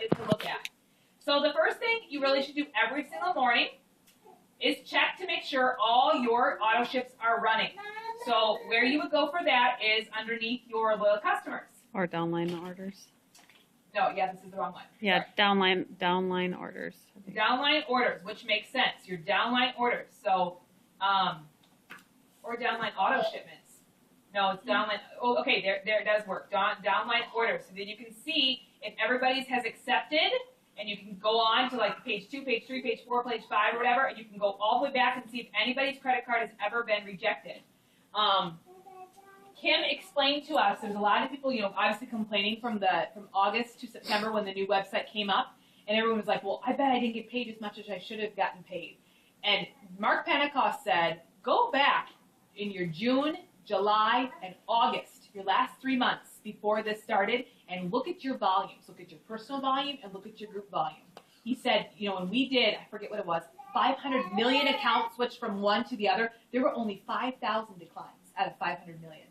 is to look at. So the first thing you really should do every single morning is check to make sure all your auto ships are running. So where you would go for that is underneath your loyal customers. Or downline orders. No, yeah, this is the wrong one. Yeah, downline orders. Downline orders, which makes sense. Your downline orders. So, or downline auto shipments. No, it's downline. Oh, okay, there it does work. Downline orders. So then you can see if everybody's has accepted, and you can go on to like page 2, page 3, page 4, page 5, or whatever, and you can go all the way back and see if anybody's credit card has ever been rejected. Kim explained to us, there's a lot of people, obviously complaining from August to September when the new website came up, and everyone was like, well, I bet I didn't get paid as much as I should have gotten paid. And Mark Pentecost said, go back in your June, July, and August, your last 3 months before this started, and look at your volumes. Look at your personal volume and look at your group volume. He said, when we did, I forget what it was, 500 million accounts switched from one to the other, there were only 5,000 declines out of 500 million.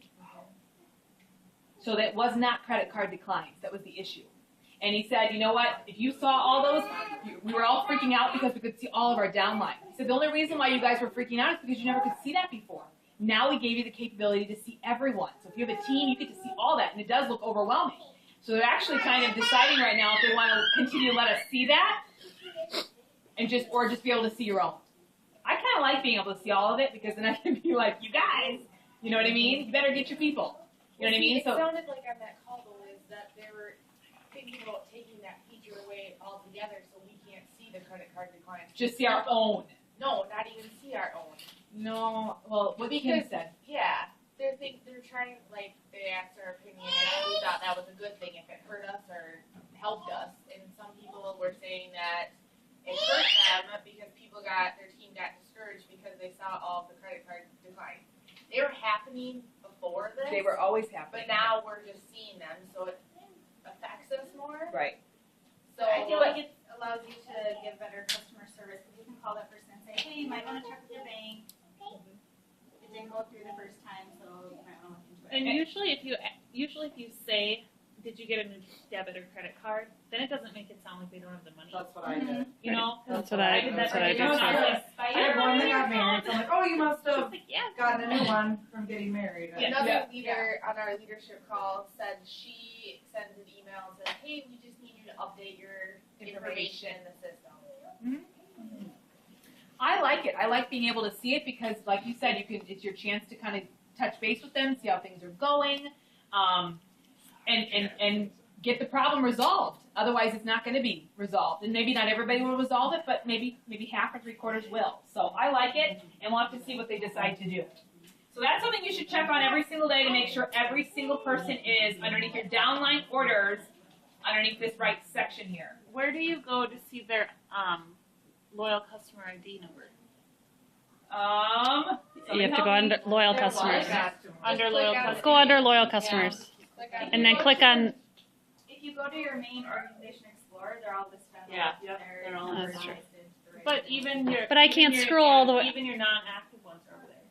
So that was not credit card declines. That was the issue. And he said, you know what? If you saw all those, we were all freaking out because we could see all of our downline. He said the only reason why you guys were freaking out is because you never could see that before. Now we gave you the capability to see everyone. So if you have a team, you get to see all that, and it does look overwhelming. So they're actually kind of deciding right now if they want to continue to let us see that, and just be able to see your own. I kind of like being able to see all of it because then I can be like, you guys, you know what I mean? You better get your people. You know what I mean? It sounded like on that call, though, is that they were thinking about taking that feature away altogether so we can't see the credit card declines. Just see our own. No, not even see our own. No, well, what Kim said. Yeah, they're trying, like, they asked our opinion, and we thought that was a good thing if it hurt us or helped us. And some people were saying that it hurt them because their team got discouraged because they saw all of the credit card declines. They were happening before this. They were always happening. But now we're just seeing them, so it affects us more. Right. So I feel like it allows you to give better customer service because you can call that person and say, hey, you might want to check with your bank. It didn't go through the first time, so you might want to look into it. And usually if you say, did you get a new debit or credit card, then it doesn't make it sound like they don't have the money. That's what I did. You know? That's what I did. I had one that got married, so I'm like, oh, you must have Like, yeah. gotten a new one from getting married. Yeah. another leader on our leadership call said she sends an email and says, hey, we just need you to update your information in the system. I like it. I like being able to see it because, like you said, it's your chance to kind of touch base with them, see how things are going, and get the problem resolved. Otherwise, it's not going to be resolved. And maybe not everybody will resolve it, but maybe half or 3/4 will. So I like it, and we'll have to see what they decide to do. So that's something you should check on every single day to make sure every single person is underneath your downline orders, underneath this right section here. Where do you go to see their loyal customer ID number? You have to go under loyal customers. Under loyal Let's customers. go under loyal customers. And then click on, If you go to your main Organization Explorer, they're all listed on Yeah, the they're all numbers listed. listed the right But way. even your. But I even can't your- scroll all the way- Even your non-active ones are over there.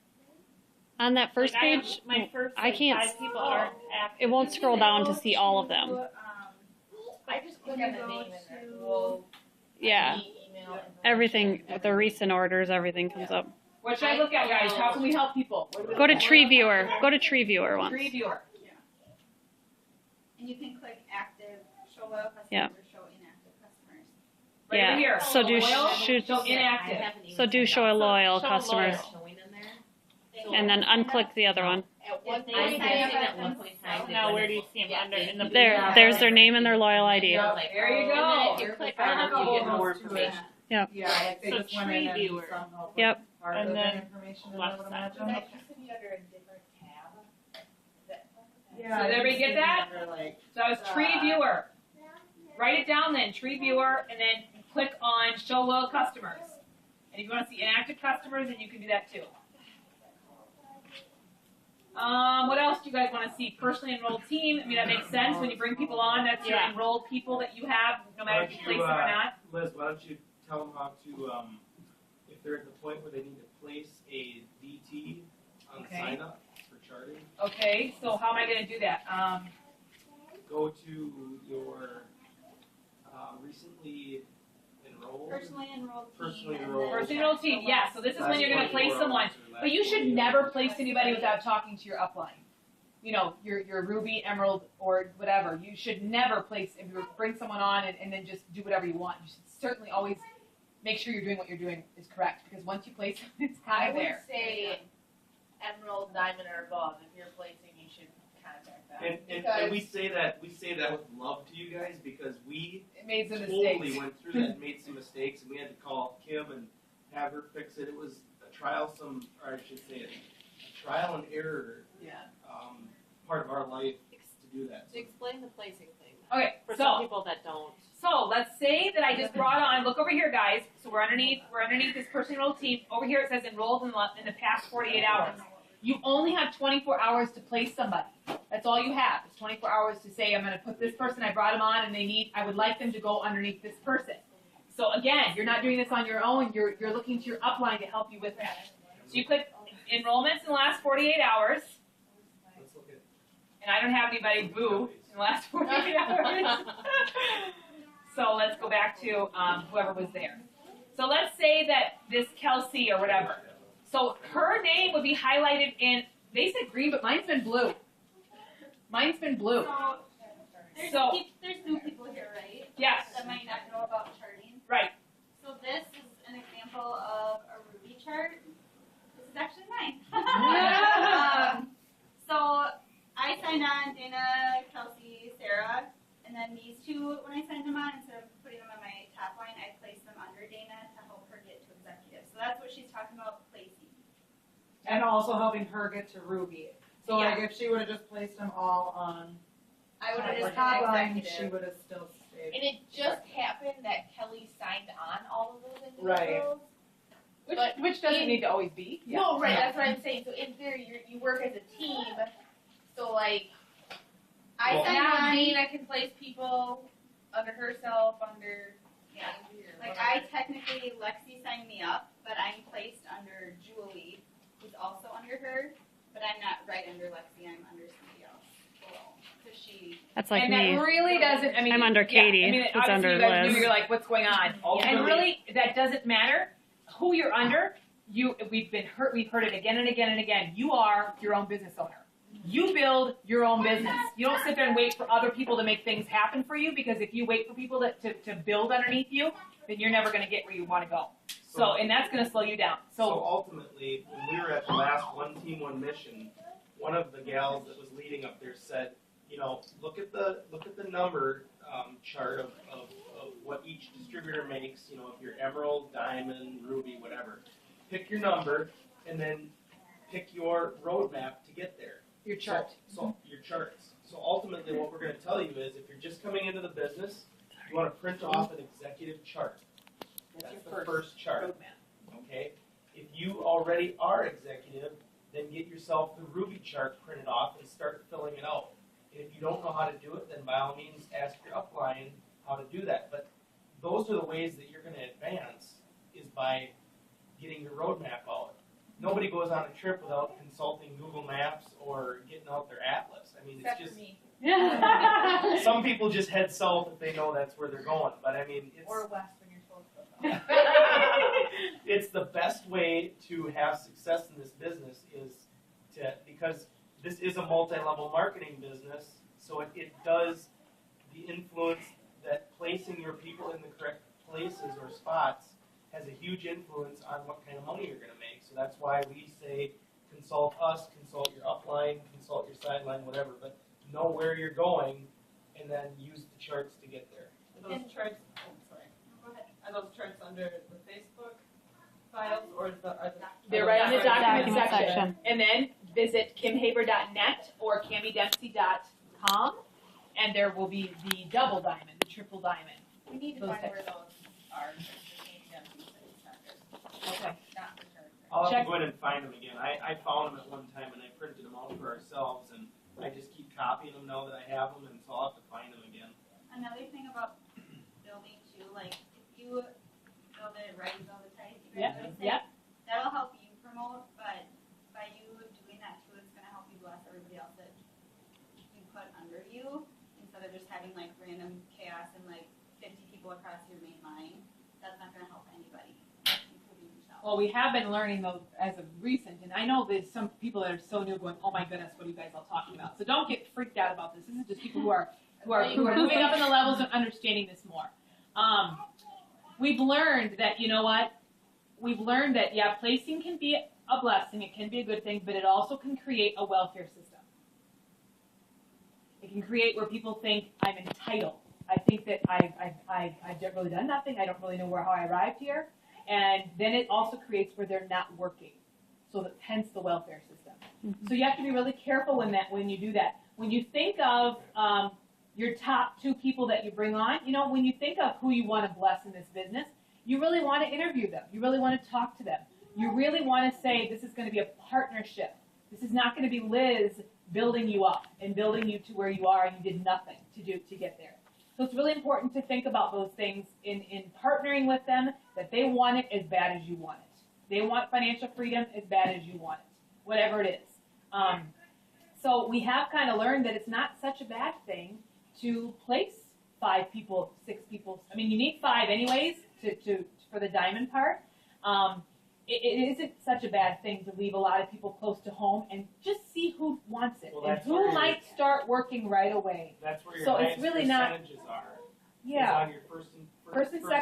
on that first Like, I have- page, my first I can't, 5 people aren't active. it won't scroll down to see all of them. I just click When on you the go name and their to- Google Yeah, ID, email information. everything, the recent orders, everything comes up. What should I look at, guys? How can we help people? What do we Go to look at? Tree Viewer. Go to Tree Viewer once. Tree Viewer. And you can click active, show loyal customers Yeah. or show inactive customers. Right Yeah. over here. So do Loyal, shoot. show inactive. So do show a loyal Show customers, loyal. and then unclick the other one. At one If they point, sign up I at one point in time, Now where do you see them? Under in the blue There's their name and their loyal ID. Yep, there you go. you click I on have it, a you whole get more host to it. information. Yeah, they So just went Tree in and Viewer. somehow put Yep. part And of then that information in, I left would side. imagine. that used to be under a different tab. Yeah, So did everybody get that? under, like, So it's Tree Viewer. Write it down then, Tree Viewer, and then click on Show Loyal Customers. And if you want to see inactive customers, then you can do that too. What else do you guys want to see? Personally enrolled team. I mean, that makes sense. When you bring people on, that's your Yeah. enrolled people that you have, no matter if you place them or not. Liz, why don't you tell them how to, if they're at the point where they need to place a DT on the Okay. sign up for charting, Okay, so how am I going to do that? go to your recently enrolled. Personally enrolled team. Personally and enrolled. then Personally enrolled team, yeah, so this is when Last you're gonna 24 place someone. hours or last But you should 48 never hours. place anybody without talking to your upline. You know, your Ruby, Emerald, or whatever. You should never place, if you bring someone on and then just do whatever you want. You should certainly always make sure you're doing what you're doing is correct, because once you place it's I kind of would there. say emerald, diamond, or above. If you're placing, you should contact them. And we say that with love to you guys because we It made some totally mistakes. went through that and made some mistakes, and we had to call Kim and have her fix it. It was a trial and error Yeah. part of our life to do that. To explain the placing thing Okay, for so some people that don't. So let's say that I just brought on. Look over here, guys. So we're underneath this person enrolled team. Over here it says enrolled in the past 48 hours. You only have 24 hours to place somebody. That's all you have. It's 24 hours to say I'm going to put this person. I brought them on, and I would like them to go underneath this person. So again, you're not doing this on your own. You're looking to your upline to help you with that. So you click enrollments in the last 48 hours, Let's look at and I don't have anybody boo in the last 48 hours. So let's go back to whoever was there. So let's say that this Kelsey or whatever. So her name would be highlighted in, they said green, but mine's been blue. Mine's been blue. So there's new people here, right? Yes, That might not know about charting. right. So this is an example of a Ruby chart. This is actually mine. So I signed on Dana, Kelsey, Sarah, and then these two, when I signed them on, instead of putting them on my top line, I placed them under Dana to help her get to executive. So that's what she's talking about placing. And also helping her get to Ruby. So like if she would have just placed them all on I would have just top been line, she executive. would have still stayed. And it just happened that Kelly signed on all of those Right. individuals. Which doesn't need to always be. Yeah. No, right, that's what I'm saying. So in theory, you work as a team. So like, I Well- signed on. Dana can place people under herself, under. Yeah. Andrew or Like whatever. I technically, Lexi signed me up, but I'm placed under Julie, who's also under her, but I'm not right under Lexi, I'm under somebody else below. Cause she, That's like and me. that really doesn't, I mean. I'm under Katie, Yeah, I mean, who's obviously under you guys Liz. knew, you're like, what's going on? Ultimately- And really, that doesn't matter. Who you're under, we've heard it again and again and again. You are your own business owner. You build your own business. You don't sit there and wait for other people to make things happen for you, because if you wait for people to build underneath you, then you're never going to get where you want to go. So, and that's going to slow you down. So So, ultimately, when we were at the last One Team One Mission, one of the gals that was leading up there said, you know, look at the number chart of what each distributor makes. You know, if you're Emerald, Diamond, Ruby, whatever, pick your number and then pick your roadmap to get there. your chart. So your charts. So ultimately, what we're going to tell you is, if you're just coming into the business, you want to print off an executive chart. That's the first chart. Roadmap. Okay? If you already are executive, then get yourself the Ruby chart printed off and start filling it out. And if you don't know how to do it, then by all means ask your upline how to do that. But those are the ways that you're going to advance, is by getting your roadmap out. Nobody goes on a trip without consulting Google Maps or getting out their atlas. I mean, it's Except just for me. some people just head south if they know that's where they're going. But I mean, it's Or west when you're supposed to go. it's the best way to have success in this business because this is a multi-level marketing business, so it does the influence that placing your people in the correct places or spots has a huge influence on what kind of money you're going to make. So that's why we say consult us, consult your upline, consult your sideline, whatever, but know where you're going and then use the charts to get there. Are those charts, go ahead. are those charts under the Facebook files or is the, are the? They're right in the document Document section. section. And then visit kimhaber.net or cammydempsey.com, and there will be the double diamond, the triple diamond. We need to Those find types. where those are. Just change them to city centers. Okay. Not for sure. I'll have Check. to go in and find them again. I found them at one time and I printed them out for ourselves, and I just keep copying them now that I have them, and so I'll have to find them again. Another thing about building too, like if you build it right, build it tight, you Yep, guys always say, yep. that'll help you promote, but by you doing that too, it's gonna help you bless everybody else that you put under you, instead of just having like random chaos and like 50 people across your main line, that's not gonna help anybody, including yourself. Well, we have been learning those as of recent, and I know there's some people that are so new going, oh my goodness, what are you guys all talking about? So don't get freaked out about this. This is just people who are moving up in the levels and understanding this more. We've learned that, you know what? We've learned that, yeah, placing can be a blessing, it can be a good thing, but it also can create a welfare system. It can create where people think I'm entitled. I think that I've really done nothing. I don't really know how I arrived here. And then it also creates where they're not working. So that, hence the welfare system. Mm-hmm. So you have to be really careful when you do that. When you think of your top 2 people that you bring on, you know, when you think of who you want to bless in this business, you really want to interview them. You really want to talk to them. You really want to say this is going to be a partnership. This is not going to be Liz building you up and building you to where you are and you did nothing to get there. So it's really important to think about those things in partnering with them, that they want it as bad as you want it. They want financial freedom as bad as you want it, whatever it is. So we have kind of learned that it's not such a bad thing to place 5 people, 6 people. I mean, you need 5 anyways for the diamond part. It isn't such a bad thing to leave a lot of people close to home and just see who wants it Well, and that's where who your- might start working right away. That's where your So it's highest really not- percentages are. Is Yeah. on your first and First and second.